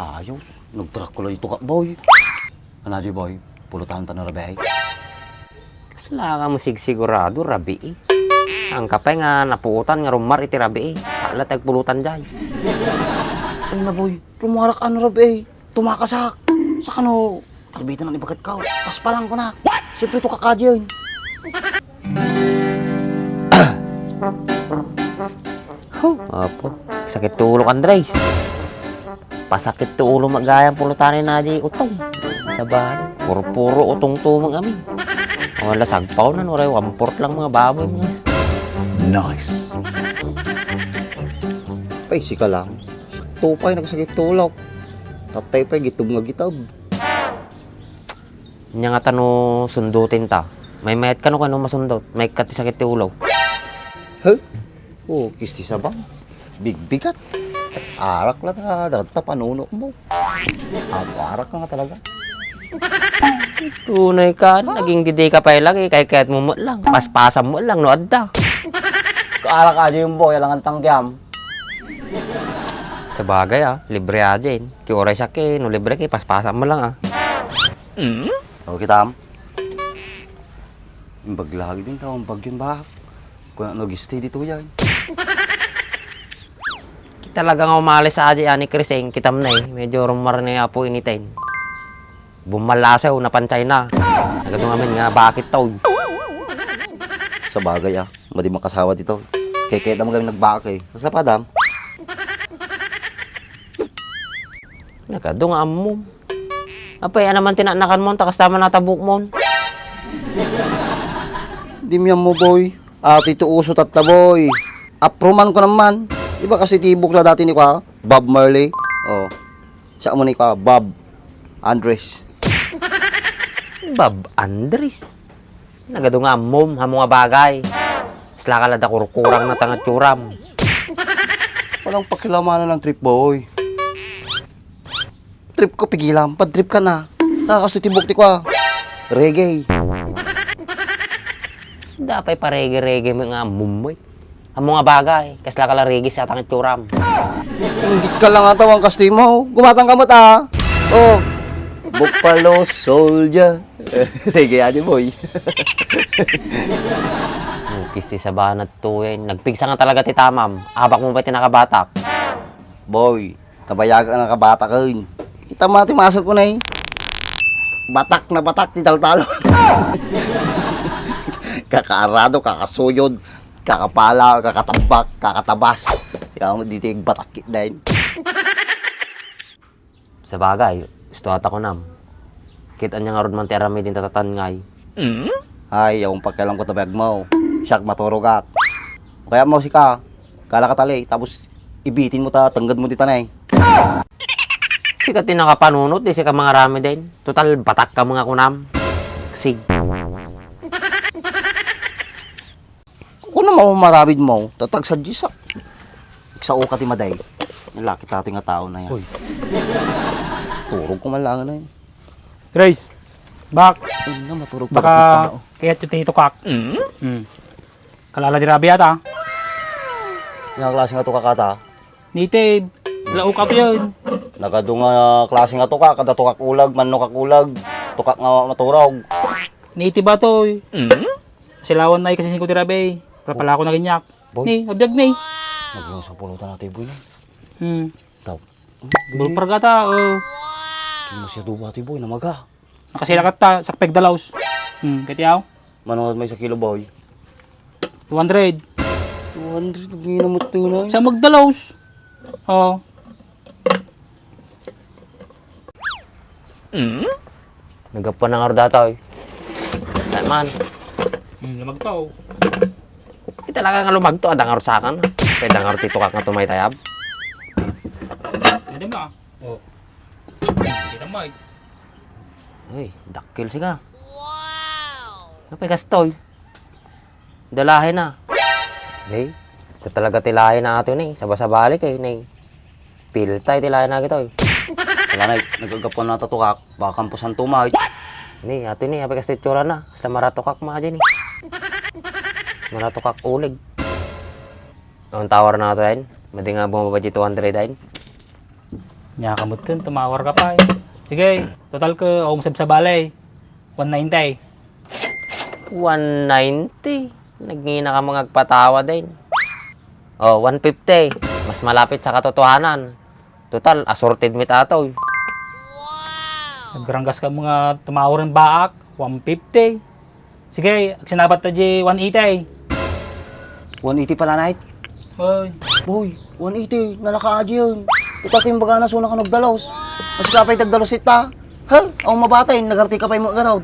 Ayos, nagtrak ko lang ito ka, boy. Anadyo, boy, pulutan ta na rabi. Kasla ka mo sigurado, rabi eh. Ang kapay nga napuutan nga rumar iti rabi eh. Sala tagpulutan dyan. Ay na, boy, lumarak ano rabi. Tumakasak. Sa kano, kalbitan ng ibagat ka. Paspalang ko na. Siyempre ito kakadyan. Apo, sakit tulo ka, Andres. Pasakit to ulo magayang pulutanin na di utong. Sa bahay, puro-puro utong tumang amin. Wala sagpaw na, wala wamport lang mga baboy mga. Nice. Paisi ka lang. Tupay, nagsakit tulog. Tatay pa, gitub nga gitab. Nya nga tano sundutin ta. May mayat ka no kano masundot. May kati sakit ti ulo. Huh? Oh, kisti sa bang. Big-bigat. Arak lang nga, darata panunok mo. Arak ka nga talaga. Tunay ka, naging gidi ka pa lang eh. Kahit mo lang. Paspasan mo lang, no adda. Kaarak ka yung boy, lang ang tangyam. Sa bagay libre din. Kiuray sa no libre kay paspasan mo lang Okay, tam. Yung baglagi din tao, ang bagyon ba? Kung nag-stay dito yan. Talaga nga umalis sa aji ani Kriseng, kitam na eh. Medyo rumar na po initain. Bumalasaw, napansay na. Nagado ngamin nga, bakit to? Sa bagay madi makasawa dito. Kaya naman kami nagbaka eh. Mas na pa, dam? Nagado nga amom. Apay, naman tinanakan mo, takas tama natabuk mo. Di miyam mo, boy. Ito uso tatta, boy. Aproman ko naman. Iba kasi tibok na dati ni ko, Bob Marley. Oh. Siya mo ni ko, Bob Andres. Bob Andres. Nagado nga amom, hamo nga bagay. Isla ka lada kurkurang na tangatsuram. Walang pakilamanan ng trip, boy. Trip ko, pigilan. Pad-trip ka na. Saka kasi tibok ni ko, reggae. Dapay parege-rege mga amom mo eh. Hamo nga bagay, kasla ka larigi sa tangatsuram. Ingit ka lang atawang kasti mo. Gumatang ka mo ta. Oh. Buffalo Soldier. Reggae ani, boy. Kisti sa banat to eh. Nagpigsa nga talaga ti tamam. Abak mo ba tinakabatak? Boy, kabayagan na kabata ka yun. Kita mati masok ko na eh. Batak na batak, tital-talo. Kakaarado, kakasuyod, kakapala, kakatambak, kakatabas. Kaya mo dito yung batakit dahil. Sa bagay, gusto ata ko nam. Kita niya nga ron man terami din tatatangay. Ay, yung pagkalang ko tabag mo. Siyak maturog kaya mo si ka, kala ka tali, tapos ibitin mo tanggad mo dito na eh. Sikat din nakapanunot, di ka mga rami din. Total, batak ka mga kunam. Sig. Kung naman marabid mo, tatag sa jisak. Sa uka ti maday. Yung laki tating nga tao na yan. Uy. Turog ko man lang na yun. Grace, bak, Ay na, maturog baka kaya yung kak. Kalala di rabi yata. Yung klase nga to kakata. Native, lauk ka to yun. Nagado nga klase nga to ka, kada tukak ulag, manno kak ulag, tukak nga maturog. Native ba to? Silawan na kasi 5 di rabi. Pala ako na ganyak. Boy. Ni, abiyag ni. Naging sa pulutan natin, boy. Tao. Bulpar ka ta, Kino siya duba ti boy, namaga. nakasilakat ta, sakpeg dalaws. Katiyaw, Manood may sa kilo, boy. 200. 200, ginamot to na. Siya magdalaws. Oo. Nagapa na nga ro data eh. Saan man? Lamag pa oh. Di talaga nga lumagto, adang aro sa akin. Pwede nga ro titukak nga tumay tayab. Nadam na. Oo. Kita mo eh. Uy, dakil siya. Wow! Napay kastoy. Dalahin na. Hey, ito talaga tilahin na ato ni. Sabasa-balik eh. Nay. Piltay tilahin na kita eh. Wala na, nagagapon na tatukak, baka kampusan tumay. Ni, ato ni, apay kastitsura na. Sila maratokak mga dyan eh. Maratokak ulig. Ang tower na ito din. Madi nga bumaba di 200 din. Nyakamot dun, tumawar ka pa eh. Sige, total ka, umusap sa balay. 190. 190. Nagngina ka mga agpatawa din. Oh, 150. Mas malapit sa katotohanan. Total, assorted meat atoy. Nagranggas ka mga tumawar ng baak. 150. Sige, sinabat na di 180. 180 pala, night. Hoy, Boy, 180, nalaka-adyo yun. Ito kayong baga na suna ka nagdalos. Mas ka pa'y tagdalos ita. Ha? Ako mabatay, nagarti ka pa'y mga ganaw.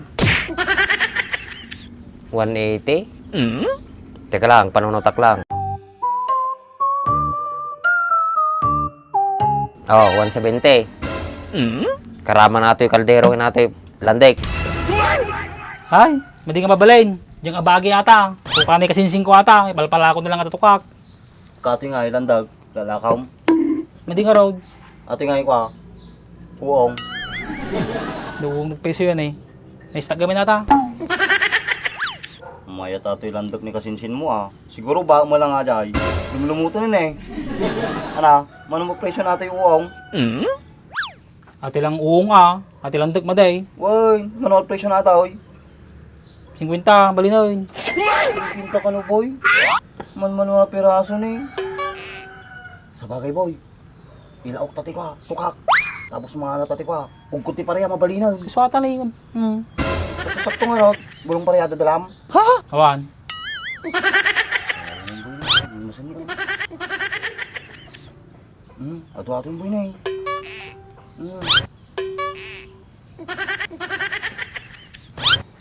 180? Teka lang, panunutak lang. Oh, 170. Karama nato yung kaldero nato yung landek. ay, madi nga babalain. Diyan abagi ata. Kukanay kasinsing ko ata. Balpala ko na lang atutukak. Kati nga ilandag, lalakaw. Madi nga road. Ati nga ikwa, uong. Doon nagpeso yun eh. Naistag gamin ata. Maya tato ilandag ni kasinsin mo Siguro ba mo lang nga jay. Lumulumuto nun eh. Ano, manong presyo natin yung uong? Ati lang uong ah. Ati lang maday. Woy, manong presyo natin oy. 50, balinoy. Pinta ka no boy. Man mga piraso ni. Sa bagay boy. Ilaok tati ko tukak. Tapos mga tati ko ugkot ti pareha mabalinaw. Swata na yun. Sakto nga ron, bulong pareha dadalam. Awan. Ato-ato yung boy na eh.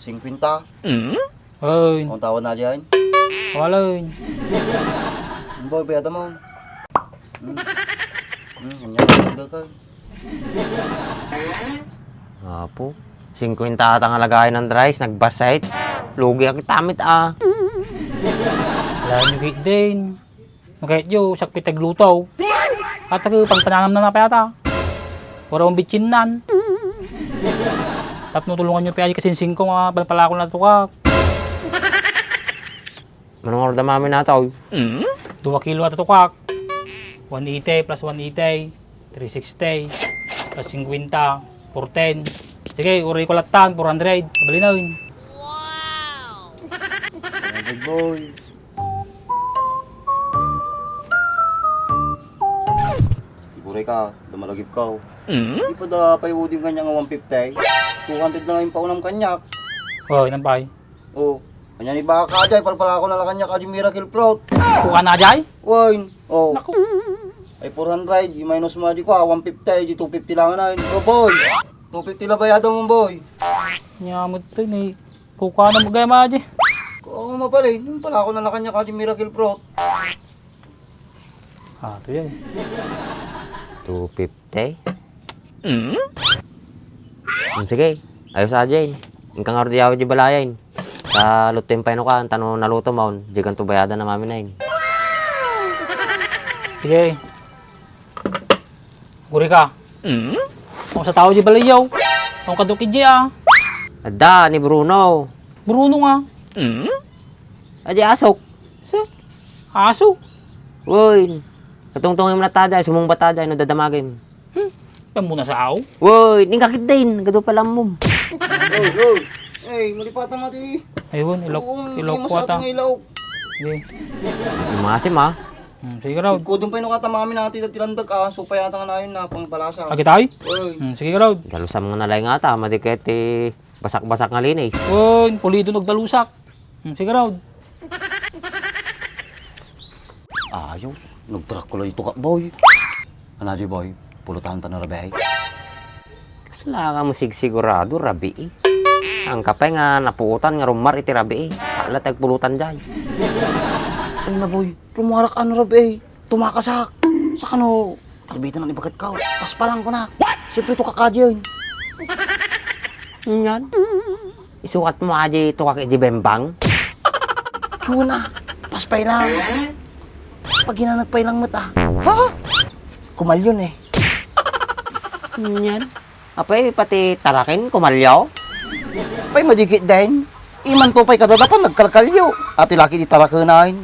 Singkwinta. Hoy, Ang tawad na dyan. waloy. Ang boy, bayada mo. Ganyan, tigil ka. Apo. 50 ata nga lagayan ng rice, nagbasait. Lugi ang tamit Wala nyo gate din. Nagkait nyo, sakpit taglutaw. At pagpananam na napayata. Wala mong bitchinan. Tapos tulungan nyo pa kasinsing ko nga balpala ko na tukak. Manong orda mami na ito? 2 kilo at tukak. 180 plus 180. 360. Plus 50. 410. Sige, uri ko latan. 400. Balinoy. Big boy. Siguray ka, dumalagip ka. Di pa da payudim kanya nga 150. 200 na nga yung paunang kanyak. Hoy, nampay. Oh, kanya ni baka ajay, palpala ko na lang kanya ka miracle float. Kuka na jay? Wine. Oh, Naku. ay 400, yung minus mo di ko 150, di 250 lang na yun. Oh boy, 250 lang bayado mo boy. Nyamot to ni. Kuka na magaya maji. Oo mapalay, yung pala ko na lang kanya ka miracle float. Ito yan. 250? Sige, ayos aja yun. Yung kang ardiyaw di balayan. Sa lutin pa yun ka, tanong naluto maun. Di kan bayada na mami na yun. Sige. Guri ka. Kung sa tao di balayaw. Kung kadukid di Ada ni Bruno. Bruno nga. Adi asok. Si. Aso. Woy. Katungtungin mo na taday, sumumbat taday, no dadamagin. Yan muna sa aw. Woy, ningkakit din. Gado pala mo. Yo, yo. Hey, malipatan mo di. Ayun, ilok ko ata. Ilaw. Sige. Umasim ha. Sige raw. Kudong pa yung katamami natin sa tilandag supay ata nga na yun na pangbalasa. Agi tayo? Oy. Sige raw. Dalusam nga nalay nga ta, madiketi basak-basak nga linis. Uy, pulido nagdalusak. Sige raw. Ayos, nagtrak ko lang ito ka, boy. Ano di boy, pulutan ta na rabay. Kasla ka mo sigurado, rabi eh. Ang kapay nga napuutan nga rumar iti rabi eh. Sala tagpulutan dyan. Ay na boy, lumarak ano rabay. Tumakasak. Sa kano, kalbitan ng ibagat ka. Paspalang ko na. Siyempre ito kakadyan. Yan. Isukat mo aja ito kaki di bembang. Ikaw na, paspay lang. Pag ginanagpay lang mata. Ha? Kumalyon eh. Yan. Apay pati tarakin kumalyaw. Pay madikit din. Iman to pay kadadapan nagkalkalyo. Ati laki di tarakanain.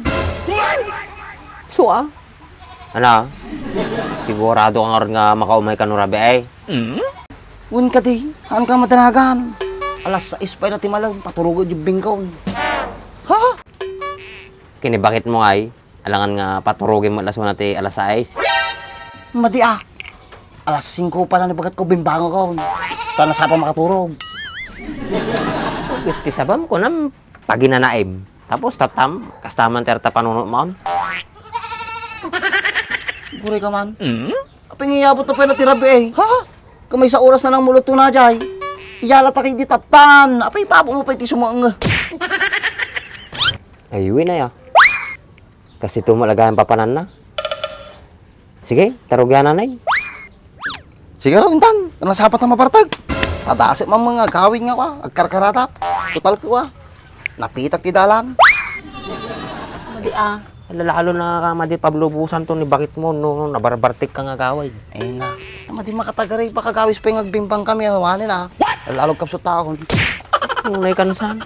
So Ano? Sigurado ka nga rin nga makaumay ka no rabi ay. Win ka di, haan ka madanagan. Alas 6 pa na timalag, paturugod yung bingkaw. Ha? Kinibakit mo ay, alangan nga paturugin mo alas 1 natin alas 6. Madi ah. Alas 5 pa na nibagat ko bimbango ko. Tana sa pa makaturog. Gusto sabam ko na paginanaim. Tapos tatam, kastaman terta panunod mo. Guri ka man. Aping iyabot na pa na tirabi eh. Ha? Kamay sa oras na lang mulot na jay. Iyala ta kay di tatan. Apay pabo mo pa iti sumang. Ayuwi na ya. Kasi tumalagayan papanan na. Sige, tarugyan na nay. Sige raw intan. Kanang sapat na mapartag. Padasit man mga gawin nga ka. Agkarkaratap. Total ko ka. Napitak ti dalan. Madi Lalo na ka madi pablubusan to ni bakit mo no nabarbartik ka nga gaway. Ayun na. Tama di makatagaray pa kagawis pa yung agbimbang kami. Awanin na. Lalog kapsot ako. Unay kansan.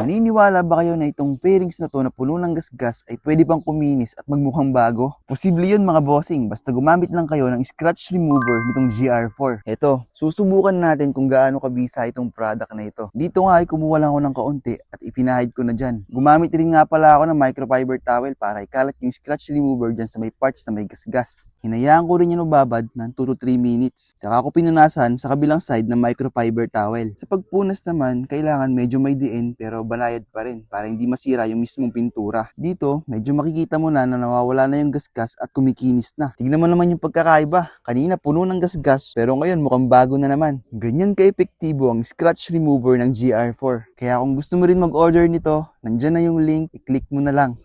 Naniniwala ba kayo na itong fairings na to na puno ng gasgas ay pwede pang kuminis at magmukhang bago? Posible yun mga bossing, basta gumamit lang kayo ng scratch remover nitong GR4. Eto, susubukan natin kung gaano kabisa itong product na ito. Dito nga ay kumuha lang ako ng kaunti at ipinahid ko na dyan. Gumamit rin nga pala ako ng microfiber towel para ikalat yung scratch remover dyan sa may parts na may gasgas. Hinayaan ko rin yung mababad ng 2 to 3 minutes. Saka ko pinunasan sa kabilang side ng microfiber towel. Sa pagpunas naman, kailangan medyo may diin pero banayad pa rin para hindi masira yung mismong pintura. Dito, medyo makikita mo na nawawala na yung gasgas at kumikinis na. Tignan mo naman yung pagkakaiba. Kanina puno ng gasgas pero ngayon mukhang bago na naman. Ganyan ka-epektibo ang scratch remover ng GR4. Kaya kung gusto mo rin mag-order nito, nandyan na yung link, i-click mo na lang.